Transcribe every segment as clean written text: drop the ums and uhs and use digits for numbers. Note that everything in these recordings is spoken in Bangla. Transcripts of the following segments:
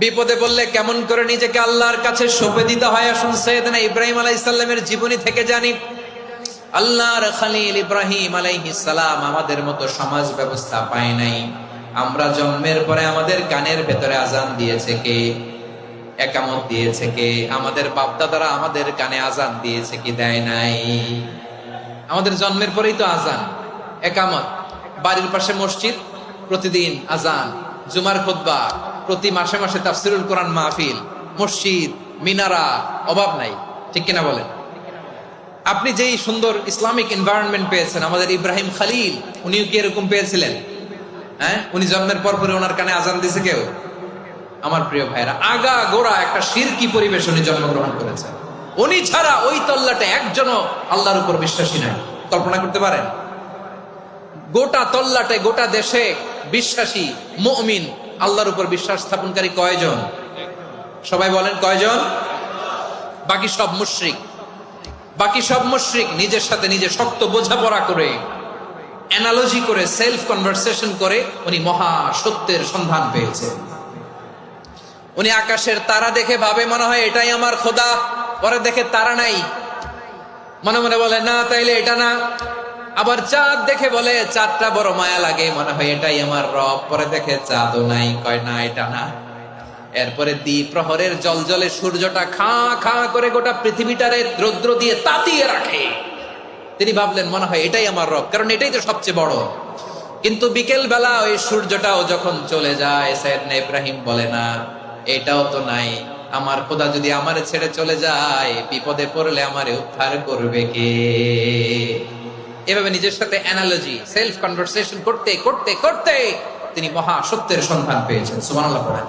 বিপদে বললে কেমন করে নিজেকে আল্লাহর কাছে সঁপে দিতে হয়, আসুন সাইয়েদনা ইব্রাহিম আলাইহিস সালামের জীবনী থেকে জানি। আল্লাহর খলিল ইব্রাহিম আলাইহিস সালাম আমাদের মতো সমাজ ব্যবস্থা পায় নাই। আমরা জন্মের পরে আমাদের কানের ভেতরে আজান দিয়েছে কে? একামত দিয়েছে কে? আমাদের বাপদাদারা আমাদের কানে আজান দিয়েছে কি? দেয় নাই। আমাদের জন্মের পরেই তো আজান, একামত, বাড়ির পাশে মসজিদ, প্রতিদিন আজান, জুমার খুতবা, প্রতি মাসে মাসে তাফসিরুল কোরআন মাহফিল, মসজিদ, মিনারা, অভাব নাই। ঠিক কিনা বলেন? আপনি যেই সুন্দর ইসলামিক এনভায়রনমেন্ট পেয়েছেন, আমাদের ইব্রাহিম খলিল উনিও কি এরকম পেয়েছিলেন? হ্যাঁ, উনি জন্মের পর পরে ওনার কানে আজান দিয়েছে কেউ? আমার প্রিয় ভাইরা, আগা গোড়া একটা শিরকি পরিবেশ উনি জন্মগ্রহণ করেছেন। উনি ছাড়া ওই তল্লাটে একজনও আল্লাহর উপর বিশ্বাসী নাই। কল্পনা করতে পারেন? গোটা তল্লাটে, গোটা দেশে বিশ্বাসী মুমিন, আল্লাহর উপর বিশ্বাস স্থাপনকারী কয়জন? সবাই বলেন কয়জন? বাকি সব মুশরিক। বাকি সব মুশরিক নিজের সাথে নিজে শক্ত বোঝাপড়া করে, অ্যানালজি করে, সেলফ কনভারসেশন করে উনি মহা সত্যের সন্ধান পেয়েছেন। উনি আকাশের তারা দেখে ভাবে মনে হয় এটাই আমার খোদা, পরে দেখে তারা নাই, মনে মনে বলে না তাইলে এটা না। আবার চাঁদ দেখে বলে চাঁদটা বড় মায়া লাগে, মনে হয় এটাই আমার রব, পরে দেখে চাঁদও নাই, কয় না এটা না। এরপরে দ্বীপ প্রহরের জলজলে সূর্যটা খা খা করে গোটা পৃথিবীটারে রৌদ্র দিয়ে তাতিয়ে রাখে। তিনি ভাবলেন মনে হয় এটাই আমার রব, কারণ এটাই তো সবচেয়ে বড়। কিন্তু বিকেল বেলা ওই সূর্যটাও যখন চলে যায়, সাইয়েদনা ইব্রাহিম বলে না এটাও তো নাই, আমার খোদা যদি আমারে ছেড়ে চলে যায়, বিপদে পড়লে আমারে উদ্ধার করবে কে? এভাবে নিজের সাথে অ্যানালজি, সেলফ কনভারসেশন করতে করতে করতে তিনি মহা সত্যের সন্ধান পেয়েছেন। সুবহানাল্লাহ পড়েন।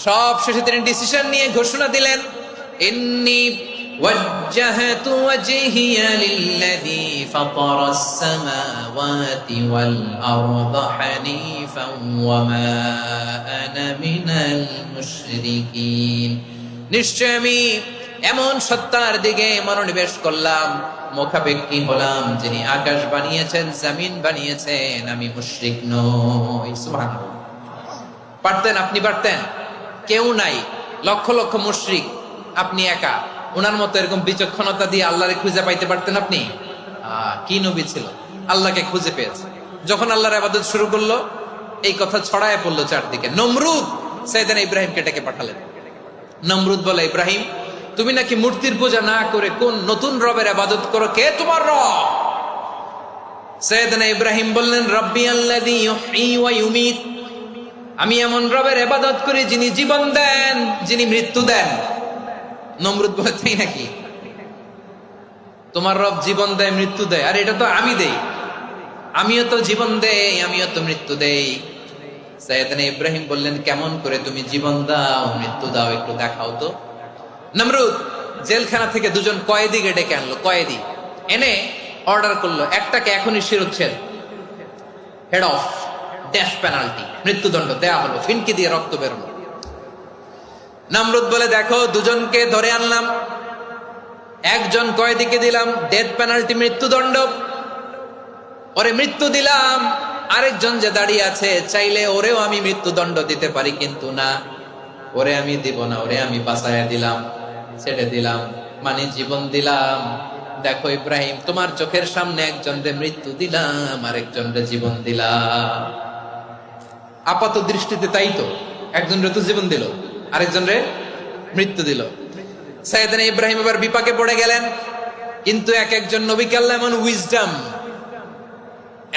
সব শেষে তিনি ডিসিশন নিয়ে ঘোষণা দিলেন, ইন্নী ওয়াজ্জাহতু ওয়াজহিয়া লিল্লাযী ফাতারাস সামাওয়াতি ওয়াল আরদা হানিফান ওয়া মা আনা মিনাল মুশরিকিন। নিশ্চয় আমি এমন সত্তার দিকে মনোনিবেশ করলাম, মুখাপেক্ষী হলাম, যিনি আকাশ বানিয়েছেন, জমিন বানিয়েছেন, আমি মুশরিক নই। সুবহানাল্লাহ। পারতেন? আপনি পারতেন? কেউ নাই, লক্ষ লক্ষ মুশরিক, আপনি একা। ওনার মতো এরকম বিচক্ষণতা দিয়ে আল্লাহরে খুঁজে পাইতে পারতেন আপনি? কি নবী ছিল, আল্লাহকে খুঁজে পেয়েছে। যখন আল্লাহর ইবাদত শুরু করলো, এই কথা ছড়ায় পড়লো চারদিকে। নমরুদ সাইয়েদনা ইব্রাহিমকে ডেকে পাঠালেন। নমরুদ বলে, ইব্রাহিম তুমি নাকি মূর্তির পূজা না করে কোন নতুন রবের ইবাদত করো, কে তোমার রব? সাইয়েদনা ইব্রাহিম বললেন, রব্বি আল্লাযী ইউহয়ী ওয়া ইউমীত, আমি এমন রবের ইবাদত করি যিনি জীবন দেন, যিনি মৃত্যু দেন। নমরুদ বলে, তাই নাকি? তোমার রব জীবন দেয়, মৃত্যু দেয়, আর এটা তো আমি দেই, আমিও তো জীবন দেই, আমিও তো মৃত্যু দেই। সাইয়েদনা ইব্রাহিম বললেন, কেমন করে তুমি জীবন দাও, মৃত্যু দাও, একটু দেখাও তো। নমরুদ জেলখানা থেকে দুজন কয়েদিকে ডেকে আনলো। কয়েদি এনে অর্ডার করলো, একটাকে এখনই শিরোচ্ছেদ, হেড অফ, ডেথ পেনাল্টি, মৃত্যুদণ্ড দেয়া হলো, ফিনকি দিয়ে রক্ত বেরোলো। নমরুদ বলে, দেখো দুজনকে ধরে আনলাম, একজন কয়েদিকে দিলাম ডেথ পেনাল্টি, মৃত্যুদণ্ড, ওরে মৃত্যু দিলাম। আরেকজন যে দাঁড়িয়ে আছে, চাইলে ওরেও আমি মৃত্যুদণ্ড দিতে পারি, কিন্তু না, ওরে আমি দিব না, ওরে আমি বাঁচাইয়া দিলাম, ছেড়ে দিলাম, মানে জীবন দিলাম। দেখো ইব্রাহিম, তোমার চোখের সামনে একজনরে মৃত্যু দিলাম, আরেকজনরে জীবন দিলাম। আপাত দৃষ্টিতে তাই তো, একজনরে তো জীবন দিল, আরেকজনরে মৃত্যু দিল। সাইয়েদনা ইব্রাহিম এবার বিপাকে পড়ে গেলেন। কিন্তু এক একজন নবীকে আল্লাহ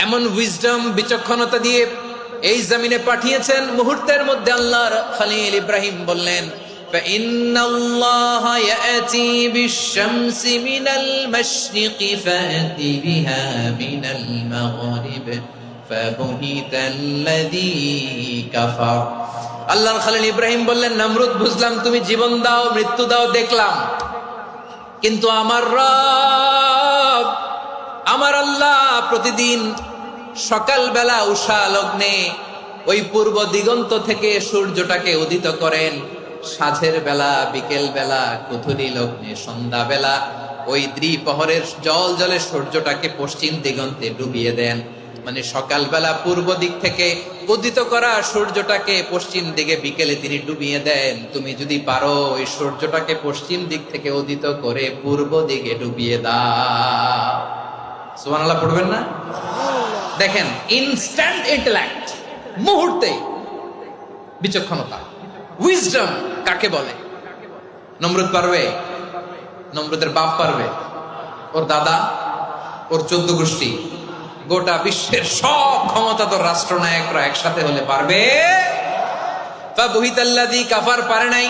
এমন উইজডম, বিচক্ষণতা দিয়ে এই জমিনে পাঠিয়েছেন। মুহূর্তের মধ্যে আল্লাহর খলিল ইব্রাহিম বললেন, ফাইন্নাল্লাহা ইয়াতি বিশ-শামসি মিনাল মাশরিকি ফাতি বিহা মিনাল মাগরিব ফাবুহিতাল্লাযী কাফার। আল্লাহর খলিল ইব্রাহিম বললেন, নমরুদ বুঝলাম তুমি জীবন দাও, মৃত্যু দাও, দেখলাম, কিন্তু আমার রব, আমার আল্লাহ প্রতিদিন সকালবেলা উষা লগ্নে ওই পূর্ব দিগন্ত থেকে সূর্যটাকে উদিত করেন, সাঁঝের বেলা, বিকেল বেলা, কুথুরি লগ্নে, সন্ধ্যা বেলা ওই দ্বিপ্রহরের জল জলে সূর্যটাকে পশ্চিম দিগন্তে ডুবিয়ে দেন। মানে সকালবেলা পূর্ব দিক থেকে উদিত করা সূর্যটাকে পশ্চিম দিকে বিকেলে তিনি ডুবিয়ে দেন। তুমি যদি পারো ওই সূর্যটাকে পশ্চিম দিক থেকে উদিত করে পূর্ব দিকে ডুবিয়ে দাও। সুবহানাল্লাহ পড়বেন না? দেখেন, ইনস্ট্যান্ট ইন্টেলেক্ট, মুহূর্তে বিচক্ষণতা, উইজডম কাকে বলে? নমরুদ পারবে? নমরুদের বাপ পারবে? ওর দাদা, ওর 14 গোষ্ঠী, গোটা বিশ্বের সব ক্ষমতাধর রাষ্ট্রনায়করা একসাথে হলে পারবে? ফাবুহিতাল্লাযী কাফার, পারে নাই,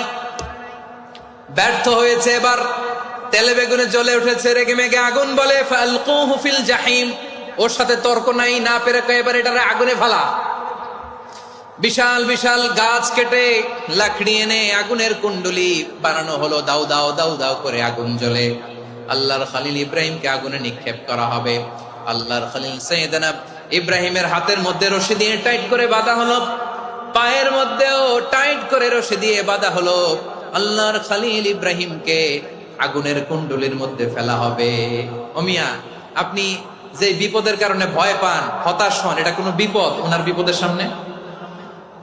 ব্যর্থ হয়েছে। এবার তেলে বেগুনে জ্বলে উঠেছে, রেগে মেগে আগুন বলে ফালকুহু ফিল জাহিম। ওর সাথে তর্ক নাই, না পেরে এবার এটারে আগুনে ফেলা। বিশাল বিশাল গাছ কেটে লাকড়ি এনে আগুনের কুণ্ডলি বানানো হলো, দাউ দাউ দাউ দাউ করে আগুন জ্বলে। আল্লাহর খলিল ইব্রাহিমকে আগুনে নিক্ষেপ করা হবে। আল্লাহর খলিল সাইয়েদনা ইব্রাহিমের হাতের মধ্যে রশি দিয়ে টাইট করে বাঁধা হলো, পায়ের মধ্যেও টাইট করে রশি দিয়ে বাঁধা হলো। আল্লাহর খলিল ইব্রাহিমকে আগুনের কুণ্ডলির মধ্যে ফেলা হবে। ও মিয়া, আপনি যে বিপদের কারণে ভয় পান, হতাশ হন, এটা কোনো বিপদ ওনার বিপদের সামনে?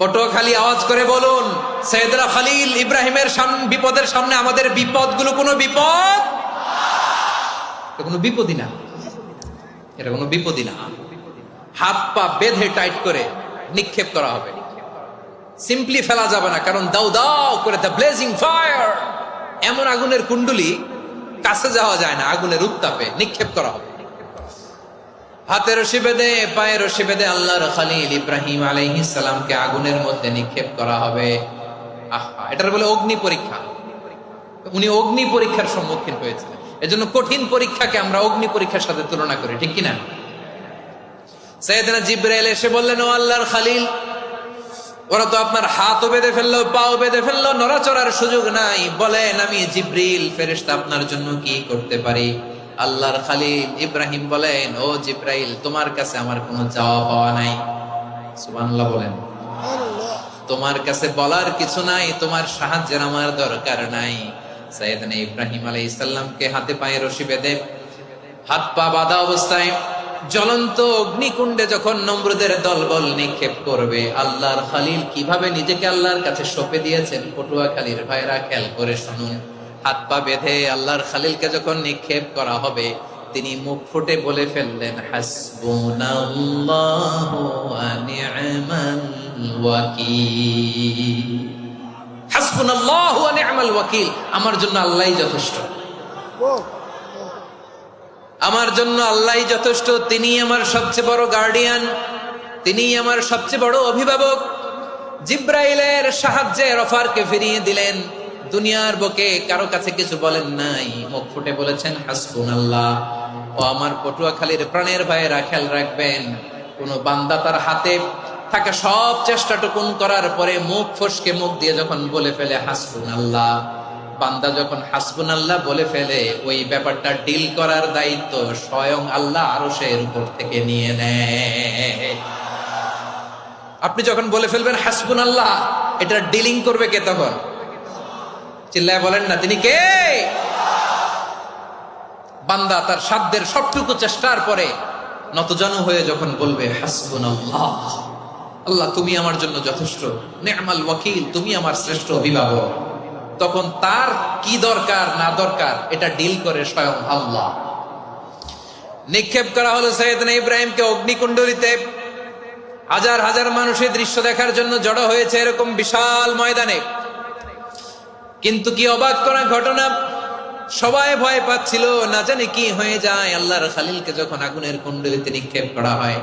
পটুয়াখালী আওয়াজ করে বলুন, সাইয়েদনা খলিল ইব্রাহিমের বিপদের সামনে আমাদের বিপদগুলো কোনো বিপদ? কোনো বিপদই না, এটা কোনো বিপদই না। হাত পা বেঁধে টাইট করে নিক্ষেপ করা হবে, সিম্পলি ফেলা যাবে না, কারণ দাউ দাউ করে দ্য ব্লেজিং ফায়ার, এমন আগুনের কুণ্ডলি, কাছে যাওয়া যায় না, আগুনের উত্তাপে নিক্ষেপ করা হবে। হাতে রশি বেঁধে, পায়ে রশি বেঁধে আল্লাহর খলিল ইব্রাহিম আলাইহিস সালামকে আগুনের মধ্যে নিক্ষেপ করা হবে। আহা, এটার বলে অগ্নি পরীক্ষা। উনি অগ্নি পরীক্ষার সম্মুখীন হয়েছিলেন। এজন্য কঠিন পরীক্ষাকে আমরা অগ্নি পরীক্ষার সাথে তুলনা করি, ঠিক কিনা? সাইয়েদনা জিবরাইল এসে বললেন, ও আল্লাহর খলিল, ওরা তো আপনার হাতও বেঁধে ফেললো, পাও বেঁধে ফেললো, নড়াচড়ার সুযোগ নাই, বলেন আমি জিবরিল ফেরেশতা আপনার জন্য কি করতে পারি? আল্লাহর খলিল ইব্রাহিম বলেন, ও জিবরাইল, তোমার কাছে আমার কোনো চাওয়া পাওয়া নাই। সুবহানাল্লাহ বলেন। তোমার কাছে বলার কিছু নাই, তোমার সাহায্যের আমার দরকার নাই। সাইয়েদনা ইব্রাহিম আলাইহিস সালামকে হাতে পায়ে রশি বেঁধে, হাত পা বাঁধা অবস্থায় জ্বলন্ত অগ্নিকুণ্ডে যখন নমরুদের দলবল নিক্ষেপ করবে, আল্লাহর খলিল কিভাবে নিজেকে আল্লাহর কাছে সঁপে দিয়েছেন, পটুয়াখালীর ভাইরা খেয়াল করে শুনুন। হাত পা বেঁধে আল্লাহর খলিলকে যখন নিক্ষেপ করা হবে, তিনি মুখ ফুটে বলে ফেললেন, হাসবুনাল্লাহু ওয়া নি'মাল ওয়াকিল। হাসবুনাল্লাহু ওয়া নি'মাল ওয়াকিল, আমার জন্য আল্লাহই যথেষ্ট, আমার জন্য আল্লাহই যথেষ্ট। তিনি আমার সবচেয়ে বড় গার্ডিয়ান, তিনি আমার সবচেয়ে বড় অভিভাবক। জিব্রাইলের সাহায্যে অফারকে ফিরিয়ে দিলেন, দুনিয়ার বুকে কারো কাছে কিছু বলেন নাই, মুখ ফুটে বলেছেন হাসবুনাল্লাহ। ও আমার পটুয়াখালীর প্রাণের ভাইয়েরা, খেয়াল রাখবেন, কোন বান্দা তার হাতে থাকা সব চেষ্টাটুকুন করার পরে মুখ ফসকে মুখ দিয়ে যখন বলে ফেলে হাসবুনাল্লাহ, বান্দা যখন হাসবুনাল্লাহ বলে ফেলে, ওই ব্যাপারটা ডিল করার দায়িত্ব স্বয়ং আল্লাহ আরশের উপর থেকে নিয়ে নেয়। আপনি যখন বলে ফেলবেন হাসবুনাল্লাহ, এটা ডিলিং করবে কে তখন? চিল্লায় বলেন না, তিনি কে? বান্দা তার সাধ্যের সবটুকু চেষ্টার পরে নতজানু হয়ে যখন বলবে হাসবুনাল্লাহ, আল্লাহ তুমি আমার জন্য যথেষ্ট, নি'মাল ওয়াকিল, তুমি আমার শ্রেষ্ঠ অভিভাবক, তখন তার কি দরকার না দরকার এটা ডিল করে স্বয়ং আল্লাহ। নিক্ষেপ করা হলো সাইয়েদনা ইব্রাহিমকে অগ্নিকুণ্ডলিতে। হাজার হাজার মানুষের দৃশ্য দেখার জন্য জড়ো হয়েছে এরকম বিশাল ময়দানে। কিন্তু কি অবাক করা ঘটনা, সবাই ভয় পাচ্ছিল, না জানে কি হয়ে যায়। আল্লাহর খলিলকে যখন আগুনের কুণ্ডলিতে নিক্ষেপ করা হয়,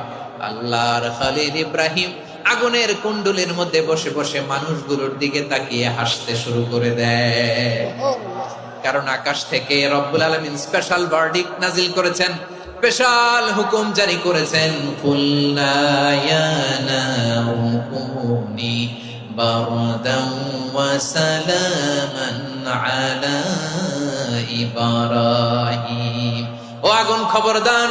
আল্লাহর খলিল ইব্রাহিম আগুনের কুণ্ডলির মধ্যে বসে বসে মানুষগুলোর দিকে তাকিয়ে হাসতে শুরু করে দেয়। কারণ আকাশ থেকে রব্বুল আলামিন স্পেশাল ভার্ডিক্ট নাজিল করেছেন, স্পেশাল হুকুম জারি করেছেন, কুল্লা ইয়া নারু কুনি বারদান ওয়া সালামান আলা ইব্রাহিম। ও আগুন, খবরদার,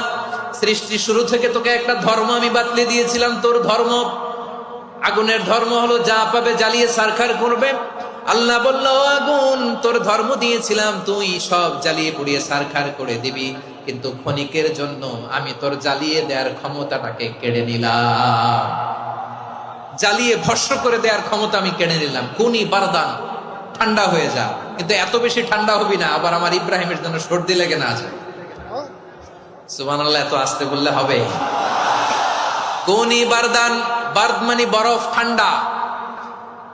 সৃষ্টি শুরু থেকে তোকে একটা ধর্ম আমি বাতলে দিয়েছিলাম, তোর ধর্ম, আগুনের ধর্ম হলো যা পাবে জ্বালিয়ে ছারখার করবে। আল্লাহ বলল, আগুন, তোর ধর্ম দিয়েছিলাম, তুই সব জ্বালিয়ে পুড়িয়ে ছারখার করে দিবি, কিন্তু ক্ষণিকের জন্য আমি তোর জ্বালিয়ে দেওয়ার ক্ষমতাটাকে কেড়ে নিলাম, জ্বালিয়ে ভস্ম করে দেওয়ার ক্ষমতা আমি কেড়ে নিলাম। কুনি বারদান, ঠান্ডা হয়ে যা। কিন্তু এত বেশি ঠান্ডা হবি না আবার আমার ইব্রাহিমের জন্য সর্দি লেগে না যায়। সুবহানাল্লাহ, এত আস্তে বললে হবে? কুনি বারদান, বারদ মানে বরফ, ঠান্ডা।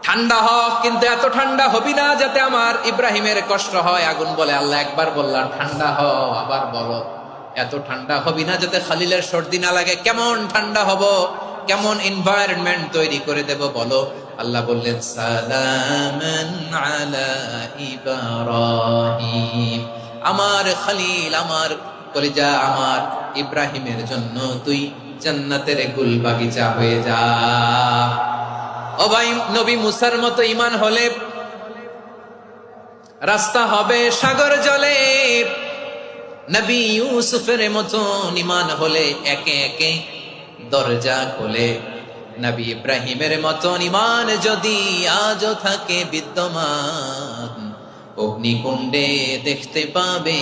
ঠান্ডা হ, কিন্তু এত ঠান্ডা হবি না যাতে আমার ইব্রাহিমের কষ্ট হয়। আগুন বলে, আল্লাহ একবার বললাম ঠান্ডা হ, আবার বলো এত ঠান্ডা হবি না যাতে খালিলের সর্দি না লাগে। কেমন ঠান্ডা হব, কেমন এনভায়রনমেন্ট তৈরি করে দেব বলো। আল্লাহ বললেন সালামান আলা ইব্রাহিম, আমার খলিল, আমার কলিজা, আমার ইব্রাহিমের জন্য তুই জান্নাতের গুল বাগিচা হয়ে যা। ও ভাই, নবী মুসার মতো ঈমান হলে রাস্তা হবে সাগর জলে, নবী ইউসুফের মতো ঈমান হলে একে একে দরজা খোলে। নবী ইব্রাহিমের মতো ঈমান যদি আজও থাকে বিদ্যমান, অগ্নিকুণ্ডে দেখতে পাবে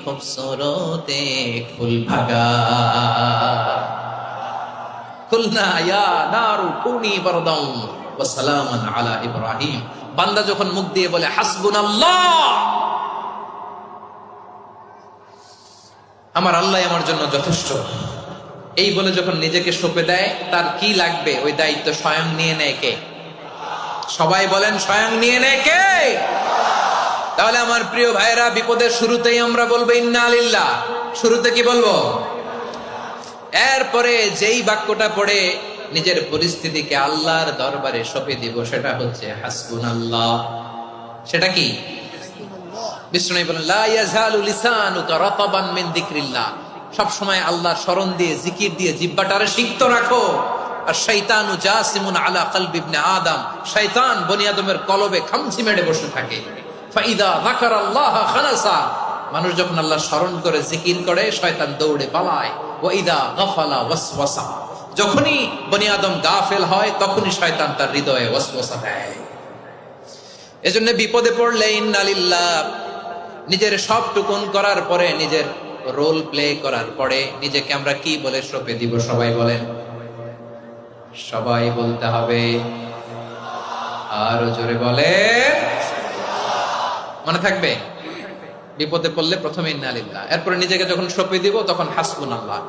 খুবসুরত এক ফুল ভাগা। কুলনা ইয়া নারু কুনি বারদান ওয়া সালামান আলা ইব্রাহিম। বান্দা যখন মুখ দিয়ে বলে হাসবুনাল্লাহ, আমার আল্লাহ আমার জন্য যথেষ্ট, এই বলে যখন নিজেকে সঁপে দেয়, তার কি লাগবে ওই দায়িত্ব স্বয়ং নিয়ে নেয় কে? সবাই বলেন, স্বয়ং নিয়ে নেয় কে? তাহলে আমার প্রিয় ভাইরা, বিপদের শুরুতেই আমরা বলবো ইন্না লিল্লাহ। শুরুতে কি বলবো? এরপরে যেই বাক্যটা পড়ে নিজের পরিস্থিতিকে আল্লাহর দরবারে সঁপে দিব, সেটা হচ্ছে হাসবুনাল্লাহ। সেটা কি? বিষ্ণু বলেন লা ইয়াজালু লিসানুকা রাতাবান মিন যিকরিল্লাহ। সব সময় আল্লাহর স্মরণ দিয়ে, জিকির দিয়ে জিহ্বাটারে সিক্ত রাখো। আর শয়তানু জাসিমুন আলা কলবি ইবনে আদম, শয়তান বনি আদমের কলবে খামচি মেরে বসে থাকে। ফাইদা যাকারাল্লাহ খানাসা, মানুষ যখন আল্লাহ স্মরণ করে, জিকির করে, শয়তান দৌড়ে পালায়। ওয়া ইদা গাফালা ওয়াসওয়াসা, যখনই বনি আদম গাফেল হয় তখনই শয়তান তার হৃদয়ে ওয়াসওয়াসা দেয়। এজন্য বিপদে পড়লে ইন্না লিল্লাহ, নিজের সব টুকুন করার পরে, নিজের রোল প্লে করার পরে নিজেকে আমরা কি বলে সঁপে দিব? সবাই বলেন, সবাই বলতে হবে। আরো জোরে বলে, মনে থাকবে? বিপদে পড়লে প্রথমে ইন্না লিল্লাহ, এরপরে নিজেকে যখন সঁপে দিব তখন হাসবুনাল্লাহ।